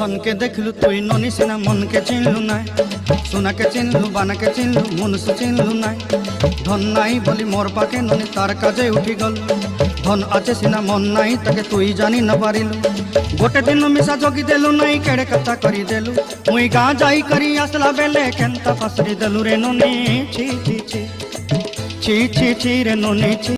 ধনকে দেখলু তুই ননি সিনা মনকে চিনলু নাই, সোনাকে চিনলু বানাকে চিনলু মনুষ্য চিনলু নাই। ধন নাই বলি মোর পাকে ননি তার কাজে উঠি গল, ধন আছে সিনা মন নাই তাকে তুই জানি না পারিলু। গোটে দিন মিশা জগি দেলু নাই কেড়ে কথা করি দেলু, মুই গাঁ যাই করি আসলা বেলে কেনতা ফাসরি দেলু রে ননি। ছি ছি ছি ছি ছি ছি রে ননি ছি।